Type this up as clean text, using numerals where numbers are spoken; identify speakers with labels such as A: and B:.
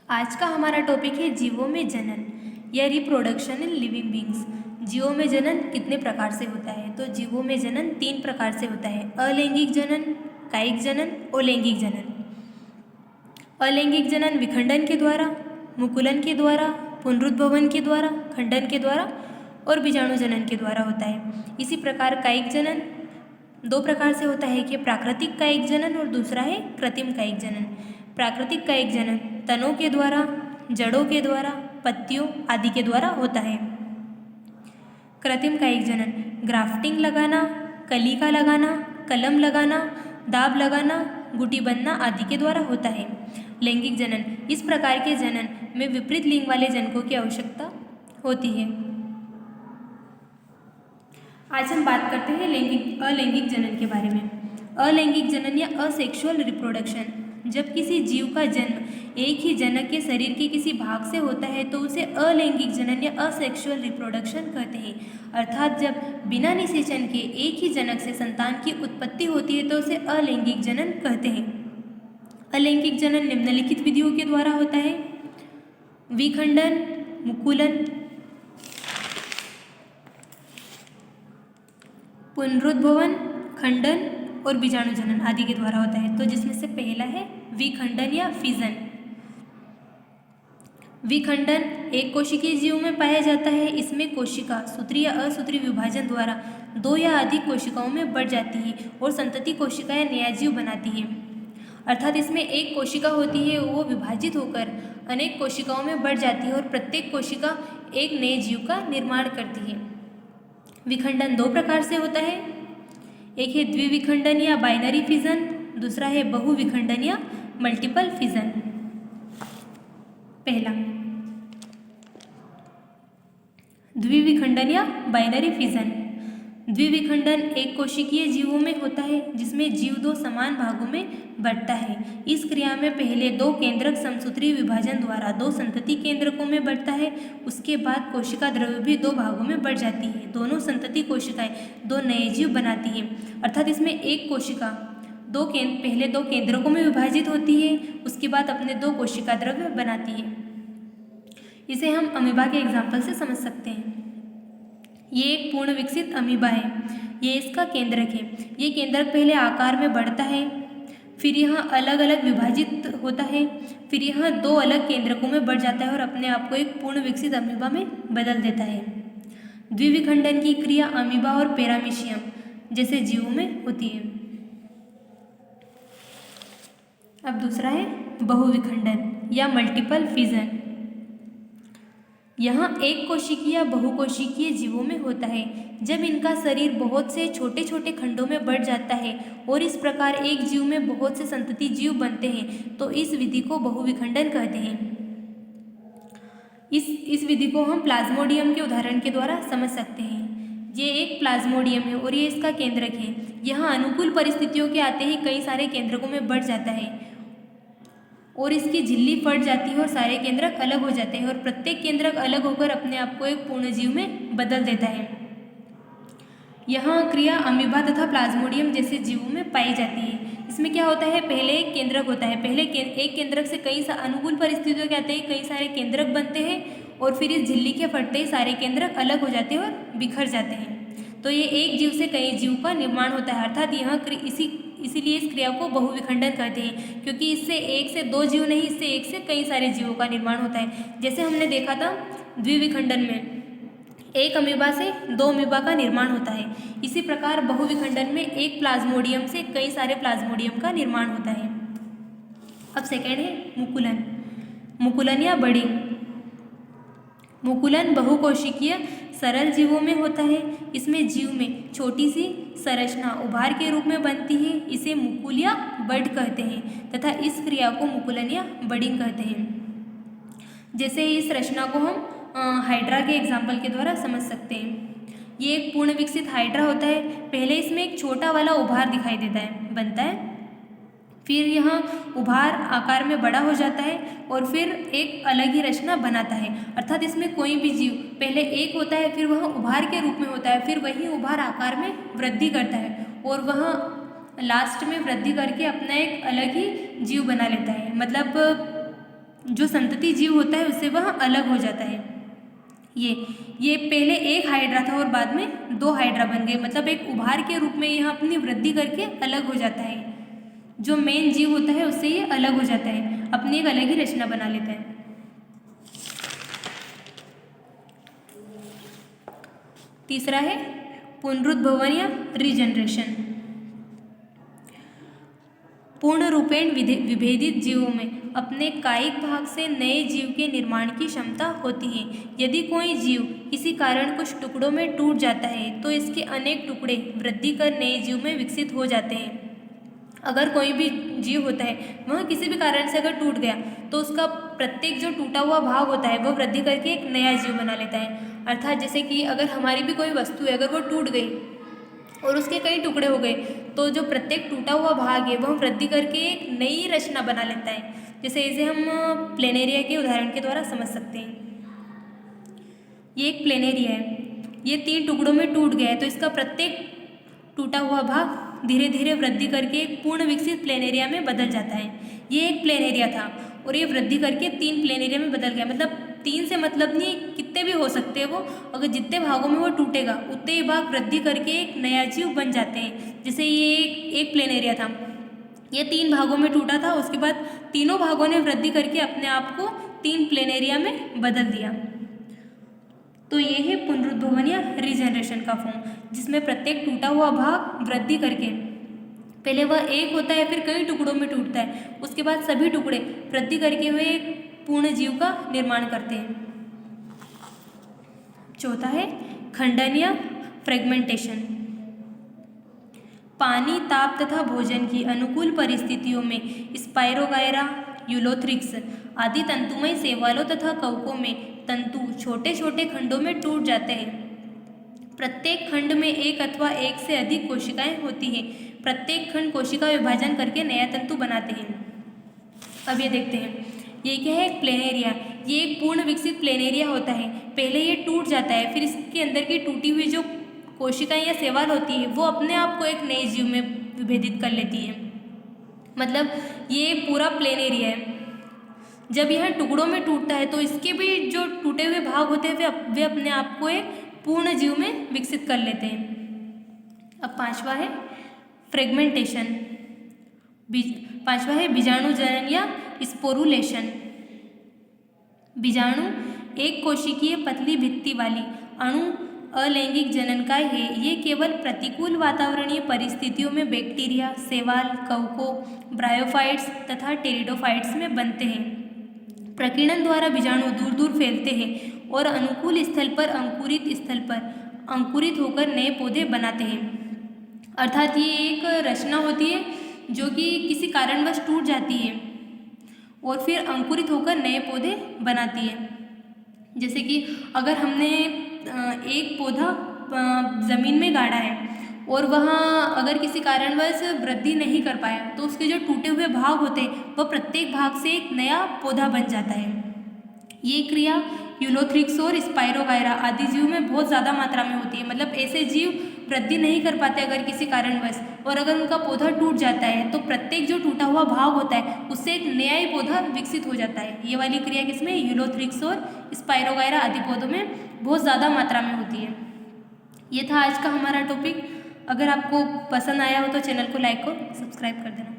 A: आज का हमारा टॉपिक है जीवों में जनन या रिप्रोडक्शन इन लिविंग बींग्स। जीवों में जनन कितने प्रकार से होता है? तो जीवों में जनन 3 प्रकार से होता है: अलैंगिक जनन, कायिक जनन और लैंगिक जनन। अलैंगिक जनन विखंडन के द्वारा, मुकुलन के द्वारा, पुनरुद्भवन के द्वारा, खंडन के द्वारा और बीजाणु जनन के द्वारा होता है। इसी प्रकार कायिक जनन 2 प्रकार से होता है कि प्राकृतिक कायिक जनन और दूसरा है कृत्रिम कायिक जनन। प्राकृतिक कायिक जनन तनों के द्वारा, जड़ों के द्वारा, पत्तियों आदि के द्वारा होता है। कृत्रिम कायिक जनन ग्राफ्टिंग लगाना, कलिका लगाना, कलम लगाना, दाब लगाना, गुटी बनना आदि के द्वारा होता है। लैंगिक जनन इस प्रकार के जनन में विपरीत लिंग वाले जनकों की आवश्यकता होती है। आज हम बात करते हैं अलैंगिक जनन के बारे में। अलैंगिक जनन या असेक्सुअल रिप्रोडक्शन, जब किसी जीव का जन्म एक ही जनक के शरीर के किसी भाग से होता है तो उसे अलैंगिक जनन या असेक्सुअल रिप्रोडक्शन कहते हैं। अर्थात जब बिना निषेचन के एक ही जनक से संतान की उत्पत्ति होती है तो उसे अलैंगिक जनन कहते हैं। अलैंगिक जनन निम्नलिखित विधियों के द्वारा होता है: विखंडन, मुकुलन, पुनरुद्भवन, खंडन और बीजाणु जनन आदि के द्वारा होता है। तो जिसमें से पहला है विखंडन या फिजन। विखंडन एक कोशिकीय जीव में पाया जाता है। इसमें कोशिका सूत्री या असूत्री विभाजन द्वारा 2 या अधिक कोशिकाओं में बढ़ जाती है और संतति कोशिका या नया जीव बनाती है। अर्थात इसमें एक कोशिका होती है, वो विभाजित होकर अनेक कोशिकाओं में बढ़ जाती है और प्रत्येक कोशिका एक नए जीव का निर्माण करती है। विखंडन 2 प्रकार से होता है, एक है द्विविखंडन या बाइनरी फिजन, दूसरा है बहुविखंडन या मल्टीपल फिजन। पहला द्विविखंडन या बाइनरी फिजन। द्विविखंडन एक कोशिकीय जीवों में होता है जिसमें जीव 2 समान भागों में बढ़ता है। इस क्रिया में पहले 2 केंद्रक समसूत्री विभाजन द्वारा 2 संतति केंद्रकों में बढ़ता है। उसके बाद कोशिका द्रव्य भी 2 भागों में बढ़ जाती है। दोनों संतति कोशिकाएं 2 नए जीव बनाती हैं। अर्थात इसमें एक कोशिका पहले 2 केंद्रकों में विभाजित होती है, उसके बाद अपने 2 कोशिका द्रव्य बनाती है। इसे हम अमीबा के एग्जाम्पल से समझ सकते हैं। ये एक पूर्ण विकसित अमीबा है, ये इसका केंद्रक है। ये केंद्रक पहले आकार में बढ़ता है, फिर यहाँ अलग अलग विभाजित होता है, फिर यहाँ 2 अलग केंद्रकों में बढ़ जाता है और अपने आप को एक पूर्ण विकसित अमीबा में बदल देता है। द्विविखंडन की क्रिया अमीबा और पैरामीशियम जैसे जीवों में होती है। अब दूसरा है बहुविखंडन या मल्टीपल फिजन। यहाँ एक कोशिकीय या बहुकोशिकीय जीवों में होता है जब इनका शरीर बहुत से छोटे छोटे खंडों में बढ़ जाता है और इस प्रकार एक जीव में बहुत से संतति जीव बनते हैं, तो इस विधि को बहुविखंडन कहते हैं। इस विधि को हम प्लाज्मोडियम के उदाहरण के द्वारा समझ सकते हैं। ये एक प्लाज्मोडियम है और ये इसका केंद्रक है। यहाँ अनुकूल परिस्थितियों के आते ही कई सारे केंद्रकों में बढ़ जाता है और इसकी झिल्ली फट जाती है और सारे केंद्रक अलग हो जाते हैं और प्रत्येक केंद्रक अलग होकर अपने आप को एक पूर्ण जीव में बदल देता है। यहाँ क्रिया अमीबा तथा प्लाज्मोडियम जैसे जीवों में पाई जाती है। इसमें क्या होता है, पहले एक केंद्रक होता है, एक केंद्रक से कई अनुकूल परिस्थितियों के आते हैं कई सारे केंद्रक बनते हैं और फिर इस झिल्ली के फटते ही सारे केंद्रक अलग हो जाते हैं और बिखर जाते हैं। तो ये एक जीव से कई जीव का निर्माण होता है। अर्थात यह इसीलिए इस क्रिया को बहुविखंडन कहते हैं, क्योंकि इससे 1 से 2 जीव नहीं, इससे 1 से कई सारे जीवों का निर्माण होता है। जैसे हमने देखा था द्विविखंडन में एक अमीबा से 2 अमीबा का निर्माण होता है। इसी प्रकार बहुविखंडन में एक प्लाज्मोडियम से कई सारे प्लाज्मोडियम का निर्माण होता है। अब सेकेंड है मुकुलन। मुकुलन या बडिंग। मुकुलन बहुकोशिकीय सरल जीवों में होता है। इसमें जीव में छोटी सी संरचना उभार के रूप में बनती है। इसे मुकुल या बड कहते हैं तथा इस क्रिया को मुकुलन या बडिंग कहते हैं। जैसे इस रचना को हम हाइड्रा के एग्जाम्पल के द्वारा समझ सकते हैं। ये एक पूर्ण विकसित हाइड्रा होता है। पहले इसमें एक छोटा वाला उभार दिखाई बनता है, फिर यहाँ उभार आकार में बड़ा हो जाता है और फिर एक अलग ही रचना बनाता है। अर्थात इसमें कोई भी जीव पहले एक होता है, फिर वह उभार के रूप में होता है, फिर वही उभार आकार में वृद्धि करता है और वह लास्ट में वृद्धि करके अपना एक अलग ही जीव बना लेता है। मतलब जो संतति जीव होता है उससे वह अलग हो जाता है। ये पहले एक हाइड्रा था और बाद में 2 हाइड्रा बन गए, मतलब एक उभार के रूप में यह अपनी वृद्धि करके अलग हो जाता है। जो मेन जीव होता है उससे ये अलग हो जाता है, अपनी एक अलग ही रचना बना लेता है। तीसरा है पुनरुद्भवन या रीजनरेशन। पूर्ण रूपेण विभेदित जीवों में अपने कायिक भाग से नए जीव के निर्माण की क्षमता होती है। यदि कोई जीव किसी कारण कुछ टुकड़ों में टूट जाता है तो इसके अनेक टुकड़े वृद्धि कर नए जीव में विकसित हो जाते हैं। अगर कोई भी जीव होता है वह किसी भी कारण से अगर टूट गया तो उसका प्रत्येक जो टूटा हुआ भाग होता है वह वृद्धि करके एक नया जीव बना लेता है। अर्थात जैसे कि अगर हमारी भी कोई वस्तु है, अगर वो टूट गई और उसके कई टुकड़े हो गए तो जो प्रत्येक टूटा हुआ भाग है वह वृद्धि करके एक नई रचना बना लेता है। जैसे इसे हम प्लेनेरिया के उदाहरण के द्वारा समझ सकते हैं। ये एक प्लेनेरिया है, ये 3 टुकड़ों में टूट गया है तो इसका प्रत्येक टूटा हुआ भाग धीरे धीरे वृद्धि करके एक पूर्ण विकसित प्लेनेरिया में बदल जाता है। ये एक प्लेनेरिया था और ये वृद्धि करके 3 प्लेनेरिया में बदल गया। मतलब 3 से मतलब नहीं, कितने भी हो सकते हैं वो, अगर जितने भागों में वो टूटेगा उतने ही भाग वृद्धि करके एक नया जीव बन जाते हैं। जैसे ये एक प्लेनेरिया था, ये 3 भागों में टूटा था, उसके बाद तीनों भागों ने वृद्धि करके अपने आप को 3 प्लेनेरिया में बदल दिया। तो ये है पुनरुद्भवन या रीजनरेशन का फॉर्म, जिसमें प्रत्येक टूटा हुआ भाग वृद्धि करके, पहले वह एक होता है फिर कई टुकड़ों में टूटता है, उसके बाद सभी टुकड़े वृद्धि करके हुए एक पूर्ण जीव का निर्माण करते हैं। चौथा है खंडन या फ्रेगमेंटेशन। पानी, ताप तथा भोजन की अनुकूल परिस्थितियों में स्पाइरोगायरा, यूलोथ्रिक्स आदि तंतुमय शैवालों तथा कवकों में तंतु छोटे छोटे खंडों में टूट जाते हैं। प्रत्येक खंड में एक अथवा एक से अधिक कोशिकाएं होती हैं। प्रत्येक खंड कोशिका विभाजन करके नया तंतु बनाते हैं। अब ये देखते हैं, ये क्या है, एक प्लेनेरिया। ये एक पूर्ण विकसित प्लेनेरिया होता है। पहले ये टूट जाता है, फिर इसके अंदर की टूटी हुई जो कोशिकाएं या शैवाल होती है वो अपने आप को एक नए जीव में विभेदित कर लेती है। मतलब ये पूरा प्लेनेरिया है। जब यह टुकड़ों में टूटता है तो इसके भी जो टूटे हुए भाग होते हैं वे अपने आप को एक पूर्ण जीव में विकसित कर लेते हैं। अब पांचवा है फ्रेगमेंटेशन। पांचवा है बीजाणु जनन या स्पोरुलेशन। बीजाणु एक कोशिकीय पतली भित्ति वाली अणु अलैंगिक जननकाय है। ये केवल प्रतिकूल वातावरणीय परिस्थितियों में बैक्टीरिया, शैवाल, कवकों, ब्रायोफाइट्स तथा टेरिडोफाइट्स में बनते हैं। प्रकीर्णन द्वारा बीजाणु दूर दूर फैलते हैं और अनुकूल स्थल पर अंकुरित होकर नए पौधे बनाते हैं। अर्थात ये एक रचना होती है जो कि किसी कारणवश टूट जाती है और फिर अंकुरित होकर नए पौधे बनाती है। जैसे कि अगर हमने एक पौधा ज़मीन में गाड़ा है और वहाँ अगर किसी कारणवश वृद्धि नहीं कर पाया तो उसके जो टूटे हुए भाग होते हैं वह प्रत्येक भाग से एक नया पौधा बन जाता है। ये क्रिया यूलोथ्रिक्स और स्पाइरोगायरा आदि जीव में बहुत ज़्यादा मात्रा में होती है। मतलब ऐसे जीव वृद्धि नहीं कर पाते अगर किसी कारणवश, और अगर उनका पौधा टूट जाता है तो प्रत्येक जो टूटा हुआ भाग होता है उससे एक नया ही पौधा विकसित हो जाता है। ये वाली क्रिया किसमें, यूलोथ्रिक्स और स्पाइरोगायरा आदि पौधों में बहुत ज़्यादा मात्रा में होती है। ये था आज का हमारा टॉपिक। अगर आपको पसंद आया हो तो चैनल को लाइक और सब्सक्राइब कर देना।